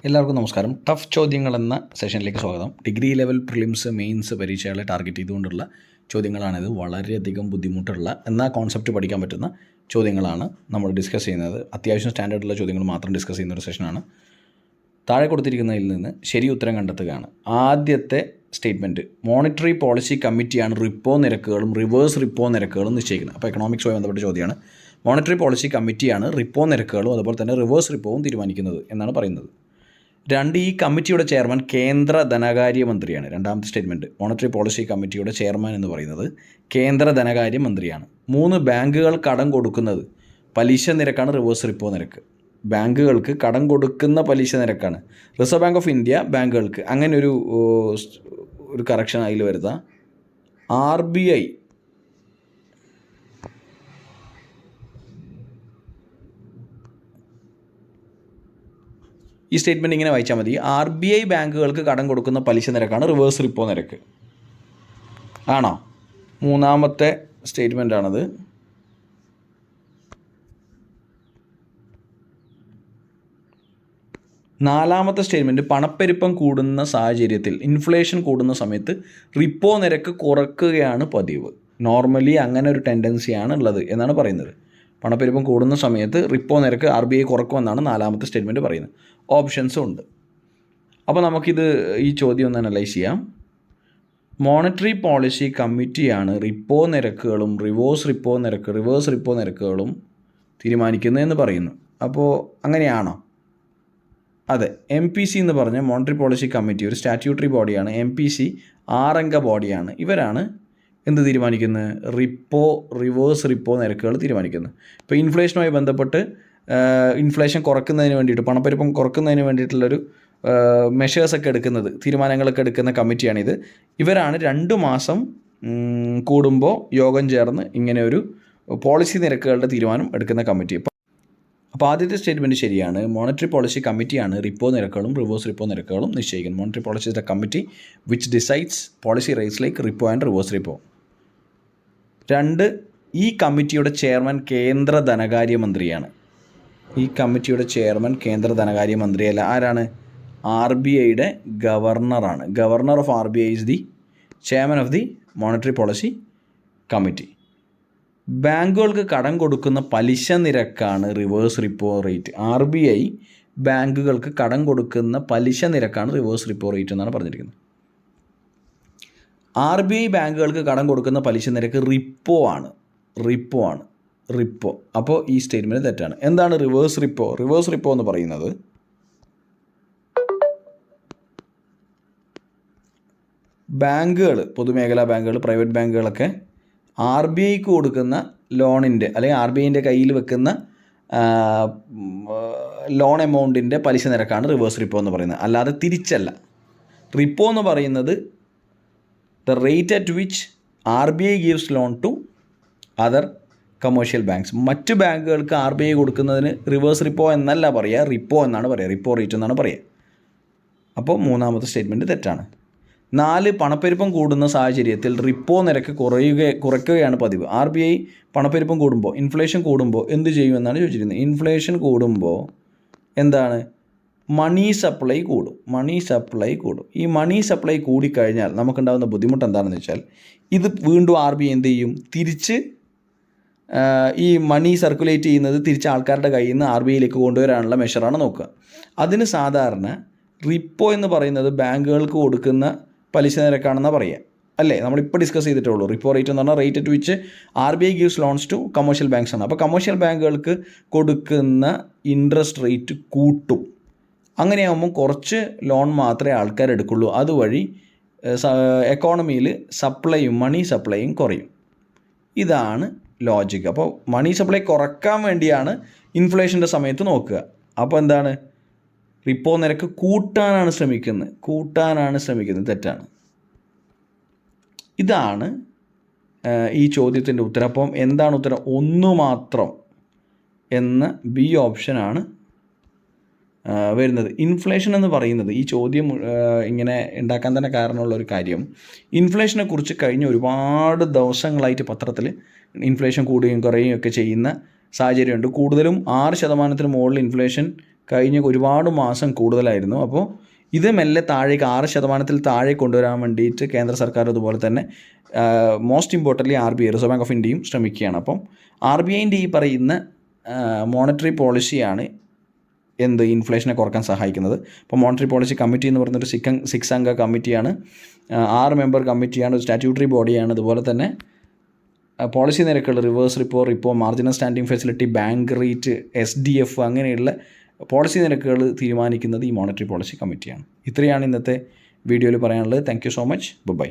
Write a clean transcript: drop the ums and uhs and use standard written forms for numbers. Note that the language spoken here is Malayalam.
എല്ലാവർക്കും നമസ്കാരം. ടഫ് ചോദ്യങ്ങൾ എന്ന സെഷനിലേക്ക് സ്വാഗതം. ഡിഗ്രി ലെവൽ പ്രിലിംസ് മെയിൻസ് പരീക്ഷകളെ ടാർഗറ്റ് ചെയ്തുകൊണ്ടുള്ള ചോദ്യങ്ങളാണിത്. വളരെയധികം ബുദ്ധിമുട്ടുള്ള എന്നാൽ കോൺസെപ്റ്റ് പഠിക്കാൻ പറ്റുന്ന ചോദ്യങ്ങളാണ് നമ്മൾ ഡിസ്കസ് ചെയ്യുന്നത്. അത്യാവശ്യം സ്റ്റാൻഡേർഡുള്ള ചോദ്യങ്ങൾ മാത്രം ഡിസ്കസ് ചെയ്യുന്ന ഒരു സെഷനാണ്. താഴെ കൊടുത്തിരിക്കുന്നതിൽ നിന്ന് ശരി ഉത്തരം കണ്ടെത്തുകയാണ്. ആദ്യത്തെ സ്റ്റേറ്റ്മെൻറ്റ്, മോണിറ്ററി പോളിസി കമ്മിറ്റിയാണ് റിപ്പോ നിരക്കുകളും റിവേഴ്സ് റിപ്പോ നിരക്കുകളും നിശ്ചയിക്കുന്നത്. അപ്പോൾ എക്കണോമിക്സുമായി ബന്ധപ്പെട്ട ചോദ്യമാണ്. മോണിറ്ററി പോളിസി കമ്മിറ്റിയാണ് റിപ്പോ നിരക്കുകളും അതുപോലെ തന്നെ റിവേഴ്സ് റിപ്പോവും തീരുമാനിക്കുന്നത് എന്നാണ് പറയുന്നത്. 2, ഈ കമ്മിറ്റിയുടെ ചെയർമാൻ കേന്ദ്ര ധനകാര്യമന്ത്രിയാണ്. രണ്ടാമത്തെ സ്റ്റേറ്റ്മെൻറ്റ്, മോണിറ്ററി പോളിസി കമ്മിറ്റിയുടെ ചെയർമാൻ എന്ന് പറയുന്നത് കേന്ദ്ര ധനകാര്യമന്ത്രിയാണ്. 3, ബാങ്കുകൾ കടം കൊടുക്കുന്നത് പലിശ നിരക്കാണ് റിവേഴ്സ് റിപ്പോ നിരക്ക്. ബാങ്കുകൾക്ക് കടം കൊടുക്കുന്ന പലിശ നിരക്കാണ്. റിസർവ് ബാങ്ക് ഓഫ് ഇന്ത്യ ബാങ്കുകൾക്ക് അങ്ങനെ ഒരു കറക്ഷൻ അതിൽ വരുത്താം. RBI ഈ സ്റ്റേറ്റ്മെൻറ്റ് ഇങ്ങനെ വായിച്ചാൽ മതി. RBI ബാങ്കുകൾക്ക് കടം കൊടുക്കുന്ന പലിശ നിരക്കാണ് റിവേഴ്സ് റിപ്പോ നിരക്ക്. ആണോ? മൂന്നാമത്തെ സ്റ്റേറ്റ്മെൻ്റ് ആണത്. നാലാമത്തെ സ്റ്റേറ്റ്മെൻറ്റ്, പണപ്പെരുപ്പം കൂടുന്ന സാഹചര്യത്തിൽ ഇൻഫ്ലേഷൻ കൂടുന്ന സമയത്ത് റിപ്പോ നിരക്ക് കുറയ്ക്കുകയാണ് പതിവ്. നോർമലി അങ്ങനെ ഒരു ടെൻഡൻസിയാണ് ഉള്ളത് എന്നാണ് പറയുന്നത്. പണപ്പെരുപ്പം കൂടുന്ന സമയത്ത് റിപ്പോ നിരക്ക് RBI കുറക്കുമെന്നാണ് നാലാമത്തെ സ്റ്റേറ്റ്മെൻറ്റ് പറയുന്നത്. ഓപ്ഷൻസും ഉണ്ട്. അപ്പോൾ നമുക്കിത് ഈ ചോദ്യം ഒന്ന് അനലൈസ് ചെയ്യാം. മോണിറ്ററി പോളിസി കമ്മിറ്റിയാണ് റിപ്പോ നിരക്കുകളും റിവേഴ്സ് റിപ്പോ നിരക്കുകളും തീരുമാനിക്കുന്നതെന്ന് പറയുന്നു. അപ്പോൾ അങ്ങനെയാണോ? അതെ. MPC എന്ന് പറഞ്ഞ മോണിറ്ററി പോളിസി കമ്മിറ്റി ഒരു സ്റ്റാറ്റ്യൂട്ടറി ബോഡിയാണ്. MPC 6 അംഗ ബോഡിയാണ്. ഇവരാണ് എന്ത് തീരുമാനിക്കുന്നത്? റിവേഴ്സ് റിപ്പോ നിരക്കുകൾ തീരുമാനിക്കുന്നത്. ഇപ്പോൾ ഇൻഫ്ലേഷനുമായി ബന്ധപ്പെട്ട് ഇൻഫ്ലേഷൻ കുറക്കുന്നതിന് വേണ്ടിയിട്ട്, പണപ്പെരുപ്പം കുറക്കുന്നതിന് വേണ്ടിയിട്ടുള്ളൊരു മെഷേഴ്സൊക്കെ എടുക്കുന്നത്, തീരുമാനങ്ങളൊക്കെ എടുക്കുന്ന കമ്മിറ്റിയാണിത്. ഇവരാണ് 2 മാസം കൂടുമ്പോൾ യോഗം ചേർന്ന് ഇങ്ങനെ ഒരു പോളിസി നിരക്കുകളുടെ തീരുമാനം എടുക്കുന്ന കമ്മിറ്റി. അപ്പോൾ ആദ്യത്തെ സ്റ്റേറ്റ്മെൻറ്റ് ശരിയാണ്. മോണിറ്ററി പോളിസി കമ്മിറ്റിയാണ് റിപ്പോ നിരക്കുകളും റിവേഴ്സ് റിപ്പോ നിരക്കുകളും നിശ്ചയിക്കുന്നത്. Monetary policy is the committee which decides policy rates like repo and reverse repo. 2, ഈ കമ്മിറ്റിയുടെ ചെയർമാൻ കേന്ദ്ര ധനകാര്യമന്ത്രിയാണ്. ഈ കമ്മിറ്റിയുടെ ചെയർമാൻ കേന്ദ്ര ധനകാര്യമന്ത്രിയല്ല. ആരാണ്? RBIയുടെ ഗവർണറാണ്. Governor of RBI is the chairman of the monetary policy committee. ബാങ്കുകൾക്ക് കടം കൊടുക്കുന്ന പലിശ നിരക്കാണ് റിവേഴ്സ് റിപ്പോ റേറ്റ്. RBI ബാങ്കുകൾക്ക് കടം കൊടുക്കുന്ന പലിശ നിരക്കാണ് റിവേഴ്സ് റിപ്പോ റേറ്റ് എന്നാണ് പറഞ്ഞിരിക്കുന്നത്. RBI ബാങ്കുകൾക്ക് കടം കൊടുക്കുന്ന പലിശ നിരക്ക് റിപ്പോ ആണ്. അപ്പോൾ ഈ സ്റ്റേറ്റ്മെൻറ്റ് തെറ്റാണ്. എന്താണ് റിവേഴ്സ് റിപ്പോ? റിവേഴ്സ് റിപ്പോ എന്ന് പറയുന്നത് ബാങ്കുകൾ, പൊതുമേഖലാ ബാങ്കുകൾ, പ്രൈവറ്റ് ബാങ്കുകളൊക്കെ RBIക്ക് കൊടുക്കുന്ന ലോണിൻ്റെ അല്ലെങ്കിൽ RBIൻ്റെ കയ്യിൽ വെക്കുന്ന ലോൺ എമൗണ്ടിൻ്റെ പലിശ നിരക്കാണ് റിവേഴ്സ് റിപ്പോ എന്ന് പറയുന്നത്, അല്ലാതെ തിരിച്ചല്ല. റിപ്പോ എന്ന് പറയുന്നത് the rate at which RBI gives loan to other commercial banks. മറ്റ് ബാങ്കുകൾക്ക് RBI കൊടുക്കുന്നതിന് റിവേഴ്സ് റിപ്പോ എന്നല്ല പറയുക, റിപ്പോ എന്നാണ് പറയുക, റിപ്പോ റേറ്റ് എന്നാണ് പറയുക. അപ്പോൾ മൂന്നാമത്തെ സ്റ്റേറ്റ്മെൻറ്റ് തെറ്റാണ്. 4, പണപ്പെരുപ്പം കൂടുന്ന സാഹചര്യത്തിൽ റിപ്പോ നിരക്ക് കുറയ്ക്കുകയാണ് പതിവ്. RBI പണപ്പെരുപ്പം കൂടുമ്പോൾ, ഇൻഫ്ലേഷൻ കൂടുമ്പോൾ എന്ത് ചെയ്യുമെന്നാണ് ചോദിച്ചിരിക്കുന്നത്. ഇൻഫ്ലേഷൻ കൂടുമ്പോൾ എന്താണ്? മണി സപ്ലൈ കൂടും. ഈ മണി സപ്ലൈ കൂടിക്കഴിഞ്ഞാൽ നമുക്കുണ്ടാകുന്ന ബുദ്ധിമുട്ട് എന്താണെന്ന് വെച്ചാൽ, ഇത് വീണ്ടും RBI എന്ത് ചെയ്യും? തിരിച്ച് ഈ മണി സർക്കുലേറ്റ് ചെയ്യുന്നത് തിരിച്ച് ആൾക്കാരുടെ കയ്യിൽ നിന്ന് RBIയിലേക്ക് കൊണ്ടുവരാനുള്ള മെഷറാണ് നോക്കുക. അതിന് സാധാരണ റിപ്പോ എന്ന് പറയുന്നത് ബാങ്കുകൾക്ക് കൊടുക്കുന്ന പലിശ നിരക്കാണെന്നാണ് പറയുക, അല്ലേ? നമ്മളിപ്പോൾ ഡിസ്കസ് ചെയ്തിട്ടുള്ളൂ. റിപ്പോ റേറ്റ് എന്ന് പറഞ്ഞാൽ rate at which RBI gives loans to commercial banks ആണ്. അപ്പോൾ കമേഴ്ഷ്യൽ ബാങ്കുകൾക്ക് കൊടുക്കുന്ന ഇൻട്രസ്റ്റ് റേറ്റ് കൂട്ടും. അങ്ങനെയാകുമ്പോൾ കുറച്ച് ലോൺ മാത്രമേ ആൾക്കാർ എടുക്കുള്ളൂ. അതുവഴി എക്കോണമിയിൽ മണി സപ്ലൈയും കുറയും. ഇതാണ് ലോജിക്ക്. അപ്പോൾ മണി സപ്ലൈ കുറയ്ക്കാൻ വേണ്ടിയാണ് ഇൻഫ്ലേഷൻ്റെ സമയത്ത് നോക്കുക. അപ്പോൾ എന്താണ്? റിപ്പോ നിരക്ക് കൂട്ടാനാണ് ശ്രമിക്കുന്നത്. തെറ്റാണ്. ഇതാണ് ഈ ചോദ്യത്തിൻ്റെ ഉത്തരം. അപ്പം എന്താണ് ഉത്തരം? 1 മാത്രം എന്ന B ഓപ്ഷനാണ് വരുന്നത്. ഇൻഫ്ലേഷൻ എന്ന് പറയുന്നത് ഈ ചോദ്യം ഇങ്ങനെ ഉണ്ടാക്കാൻ തന്നെ കാരണമുള്ളൊരു കാര്യം, ഇൻഫ്ലേഷനെ കുറിച്ച് കഴിഞ്ഞ ഒരുപാട് ദിവസങ്ങളായിട്ട് പത്രത്തിൽ ഇൻഫ്ലേഷൻ കൂടുകയും കുറയുകയും ഒക്കെ ചെയ്യുന്ന സാഹചര്യമുണ്ട്. കൂടുതലും 6% മുകളിൽ ഇൻഫ്ലേഷൻ കഴിഞ്ഞ ഒരുപാട് മാസം കൂടുതലായിരുന്നു. അപ്പോൾ ഇത് മെല്ലെ താഴേക്ക് 6% താഴെ കൊണ്ടുവരാൻ വേണ്ടിയിട്ട് കേന്ദ്ര സർക്കാർ അതുപോലെ തന്നെ most importantly RBI reserve bank of ഇന്ത്യയും ശ്രമിക്കുകയാണ്. അപ്പം RBIൻ്റെ ഈ പറയുന്ന മോണിറ്ററി പോളിസിയാണ് ഇൻഫ്ലേഷനെ കുറക്കാൻ സഹായിക്കുന്നത്. അപ്പോൾ മോണിറ്ററി പോളിസി കമ്മിറ്റി എന്ന് പറയുന്നൊരു 6 അംഗ കമ്മിറ്റിയാണ്, 6 മെമ്പർ കമ്മിറ്റിയാണ്, ഒരു സ്റ്റാറ്റ്യൂട്ടറി ബോഡിയാണ്. അതുപോലെ തന്നെ പോളിസി നിരക്കുകൾ, reverse repo, marginal standing facility, bank rate, SDF അങ്ങനെയുള്ള പോളിസി നിരക്കുകൾ തീരുമാനിക്കുന്നത് ഈ മോണിറ്ററി പോളിസി കമ്മിറ്റിയാണ്. ഇത്രയാണ് ഇന്നത്തെ വീഡിയോയിൽ പറയാനുള്ളത്. Thank you so much. By.